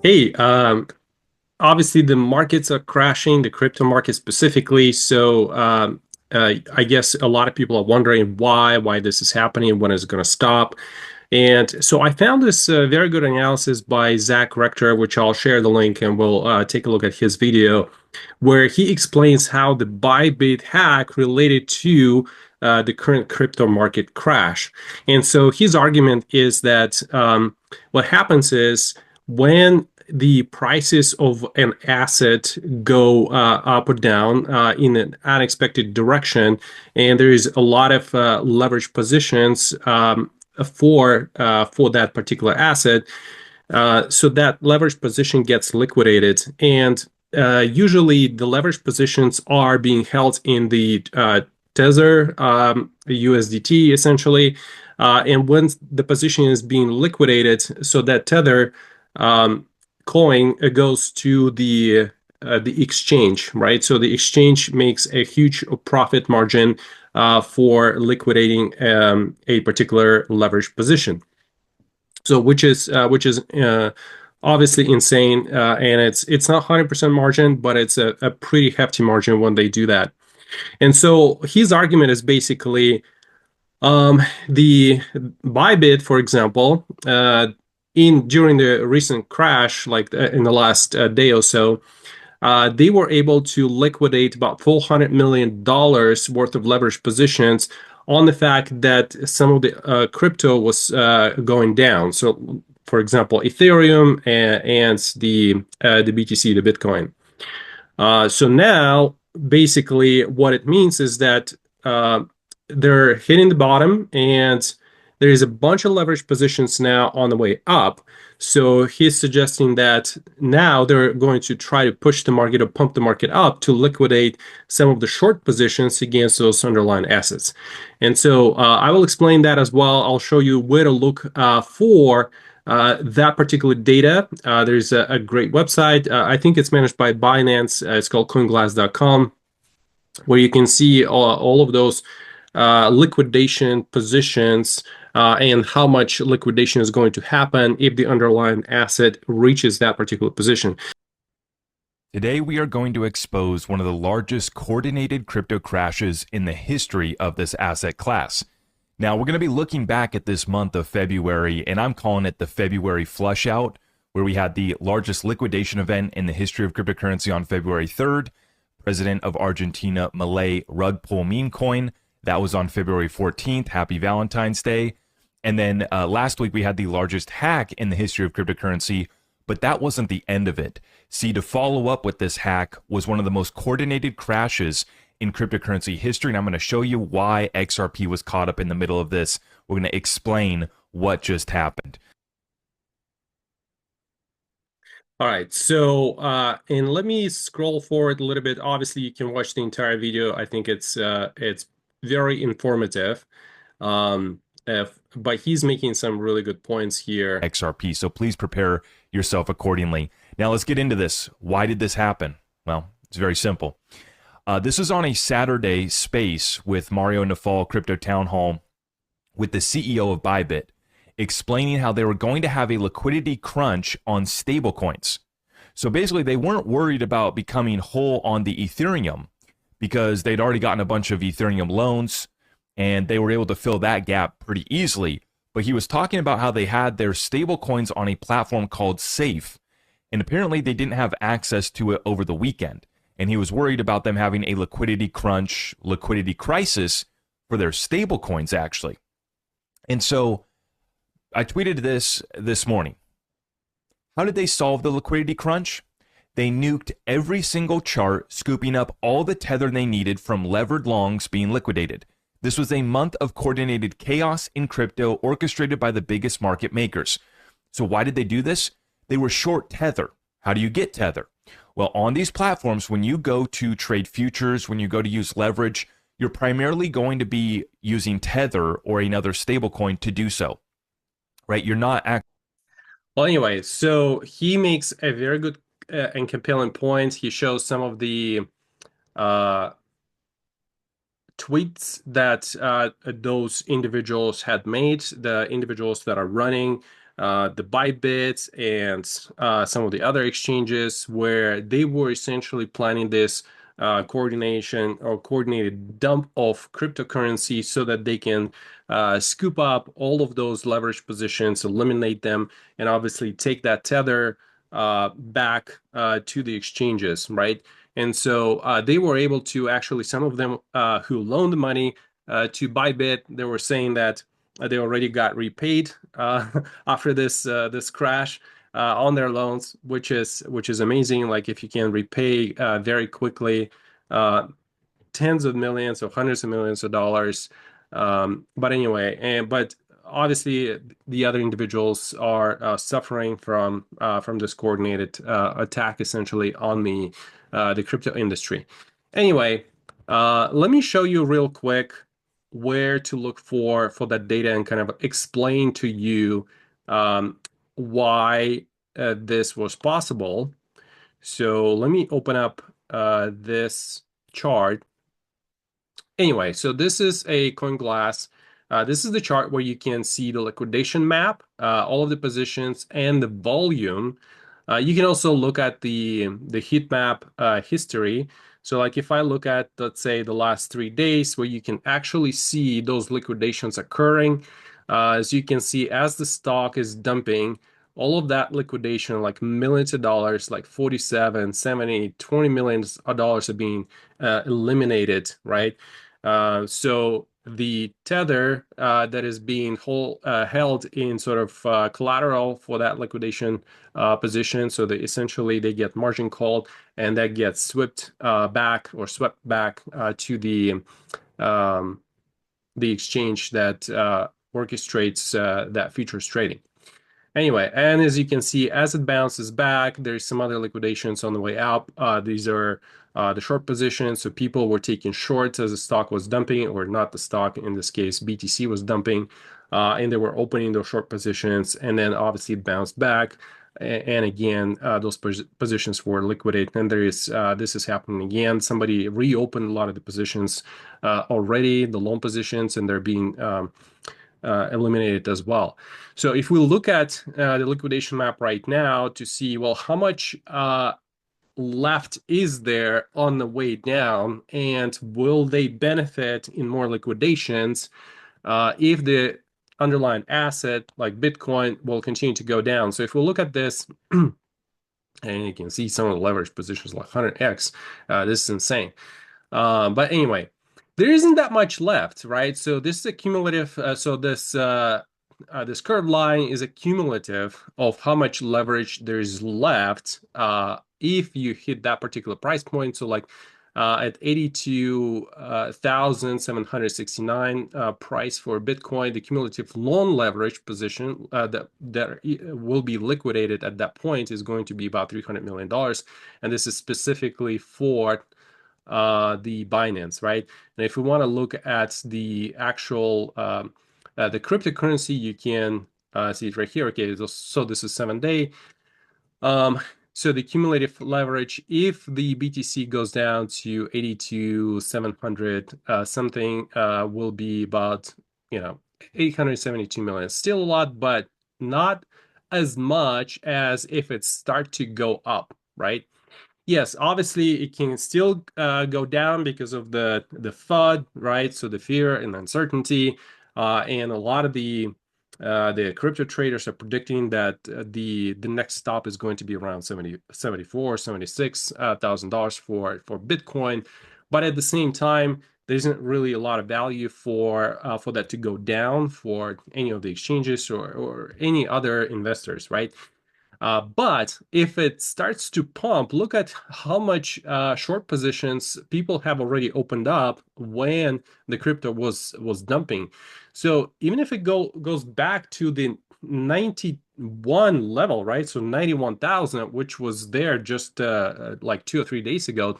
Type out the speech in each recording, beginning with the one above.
Hey, obviously the markets are crashing, the crypto market specifically. I guess a lot of people are wondering why this is happening, when it's going to stop. And so I found this very good analysis by Zach Rector, which I'll share the link and we'll take a look at his video, where he explains how the BYBIT hack related to the current crypto market crash. And so his argument is that what happens is when the prices of an asset go up or down in an unexpected direction, and there is a lot of leverage positions for that particular asset, so that leverage position gets liquidated, and usually the leverage positions are being held in the Tether, the USDT essentially, and when the position is being liquidated, so that Tether coin goes to the exchange, right? So the exchange makes a huge profit margin for liquidating a particular leverage position. So which is obviously insane, and it's not 100% margin, but it's a pretty hefty margin when they do that. And so his argument is basically the Bybit, for example, in during the recent crash, like in the last day or so, they were able to liquidate about $400 million worth of leverage positions on the fact that some of the crypto was going down. So, for example, Ethereum and the BTC, the Bitcoin. So now, basically, what it means is that they're hitting the bottom, and there is a bunch of leverage positions now on the way up. So he's suggesting that now they're going to try to push the market or pump the market up to liquidate some of the short positions against those underlying assets. And so I will explain that as well. I'll show you where to look for that particular data. There's a great website. I think it's managed by Binance. It's called coinglass.com, where you can see all of those liquidation positions and how much liquidation is going to happen if the underlying asset reaches that particular position. Today, we are going to expose one of the largest coordinated crypto crashes in the history of this asset class. Now, we're going to be looking back at this month of February, and I'm calling it the February flush out, where we had the largest liquidation event in the history of cryptocurrency on February 3rd. President of Argentina, Milei, rug pull meme coin. That was on February 14th. Happy Valentine's Day. And then last week, we had the largest hack in the history of cryptocurrency, but that wasn't the end of it. See, to follow up with this hack was one of the most coordinated crashes in cryptocurrency history, and I'm going to show you why XRP was caught up in the middle of this. We're going to explain what just happened. All right, so and let me scroll forward a little bit. Obviously, you can watch the entire video. I think it's very informative. But he's making some really good points here. XRP, so please prepare yourself accordingly. Now let's get into this. Why did this happen? Well, it's very simple. This is on a Saturday space with Mario Nafal Crypto Town Hall with the CEO of BYBIT, explaining how they were going to have a liquidity crunch on stablecoins. So basically, they weren't worried about becoming whole on the Ethereum because they'd already gotten a bunch of Ethereum loans and they were able to fill that gap pretty easily. But he was talking about how they had their stablecoins on a platform called Safe, and apparently they didn't have access to it over the weekend. And he was worried about them having a liquidity crunch, liquidity crisis for their stablecoins, actually. And so I tweeted this morning. How did they solve the liquidity crunch? They nuked every single chart, scooping up all the tether they needed from levered longs being liquidated. This was a month of coordinated chaos in crypto orchestrated by the biggest market makers. So why did they do this? They were short tether. How do you get tether? Well, on these platforms, when you go to trade futures, when you go to use leverage, you're primarily going to be using tether or another stablecoin to do so, right? You're not Well, anyway, so he makes a very good and compelling point. He shows some of the uh, tweets that those individuals had made, the individuals that are running the BYBIT and some of the other exchanges, where they were essentially planning this coordination or coordinated dump of cryptocurrency so that they can scoop up all of those leverage positions, eliminate them, and obviously take that tether back to the exchanges, right? And so they were able to actually, some of them who loaned the money to BYBIT, they were saying that they already got repaid after this crash on their loans, which is amazing. Like if you can repay very quickly, uh, tens of millions or hundreds of millions of dollars. But anyway, but obviously the other individuals are suffering from this coordinated attack essentially on the crypto industry. Anyway, let me show you real quick where to look for that data and kind of explain to you why this was possible. So let me open up this chart. Anyway, so this is a CoinGlass. This is the chart where you can see the liquidation map, all of the positions, and the volume. You can also look at the heat map history. So like if I look at, let's say, the last 3 days, where you can actually see those liquidations occurring. As you can see, as the stock is dumping, all of that liquidation, like millions of dollars, like 47, 70, 20 millions of dollars are being eliminated, right? So the tether that is being held in sort of collateral for that liquidation position. So they essentially they get margin called, and that gets swept back to um, the exchange that orchestrates that futures trading. Anyway, and as you can see, as it bounces back, there's some other liquidations on the way up. These are the short positions. So people were taking shorts as the stock was dumping, or not the stock, in this case, BTC was dumping, and they were opening those short positions. And then obviously it bounced back. And again, those positions were liquidated. And this is happening again. Somebody reopened a lot of the positions already, the long positions, and they're being eliminated as well. So if we look at the liquidation map right now to see, well, how much left is there on the way down, and will they benefit in more liquidations if the underlying asset like Bitcoin will continue to go down? So if we look at this, and you can see some of the leverage positions like 100x, this is insane. But anyway, there isn't that much left, right? So this is a cumulative. This curved line is a cumulative of how much leverage there's left if you hit that particular price point. So like at 82,769 price for Bitcoin, the cumulative long leverage position that will be liquidated at that point is going to be about $300 million. And this is specifically for the Binance, right? And if we want to look at the actual the cryptocurrency, you can see it right here. Okay, so this is 7 day. So the cumulative leverage, if the BTC goes down to 82,700 something, will be about 872 million. Still a lot, but not as much as if it start to go up, right? Yes, obviously it can still go down because of the FUD, right? So the fear and uncertainty, and a lot of the crypto traders are predicting that the next stop is going to be around 74, 76 thousand dollars for Bitcoin, but at the same time, there isn't really a lot of value for that to go down for any of the exchanges or any other investors, right? But if it starts to pump, look at how much short positions people have already opened up when the crypto was dumping. So even if it goes back to the 91 level, right? So 91,000, which was there just like 2 or 3 days ago,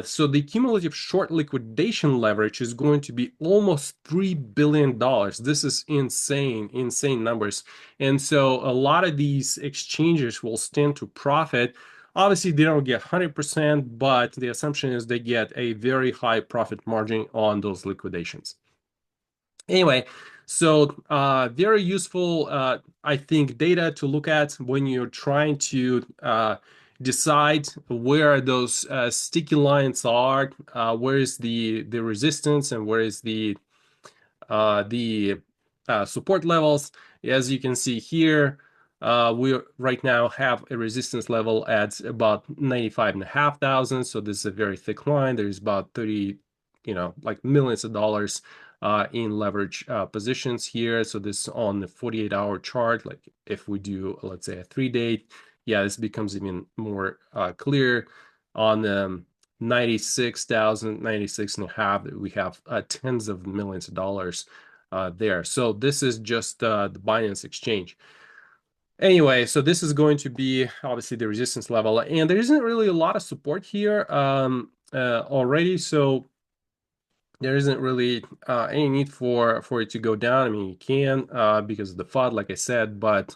so the cumulative short liquidation leverage is going to be almost $3 billion. This is insane, insane numbers. And so a lot of these exchanges will stand to profit. Obviously, they don't get 100%, but the assumption is they get a very high profit margin on those liquidations. Anyway, So very useful, I think, data to look at when you're trying to decide where those sticky lines are, where is the resistance, and where is the support levels. As you can see here, we right now have a resistance level at about 95,500. So this is a very thick line. There's about 30, like millions of dollars in leverage positions here. So this on the 48-hour chart. Like if we do, let's say, a 3-day, yeah, this becomes even more clear. On 96,000, 96 and a half, we have tens of millions of dollars there. So this is just the Binance exchange. Anyway, so this is going to be obviously the resistance level, and there isn't really a lot of support here already. So there isn't really any need for it to go down. I mean, you can because of the FUD, like I said, but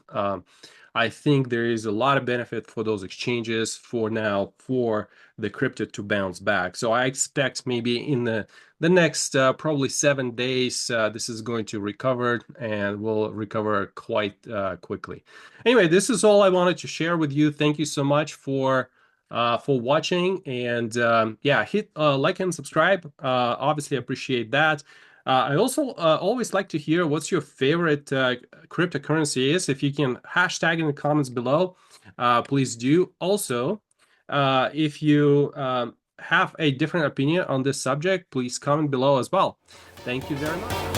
I think there is a lot of benefit for those exchanges for now for the crypto to bounce back. So I expect maybe in the next probably 7 days, this is going to recover and will recover quite quickly. Anyway, this is all I wanted to share with you. Thank you so much for watching, and yeah, hit like and subscribe. Obviously appreciate that. I also always like to hear what's your favorite cryptocurrency is. If you can hashtag in the comments below, please do. Also, if you have a different opinion on this subject, please comment below as well. Thank you very much.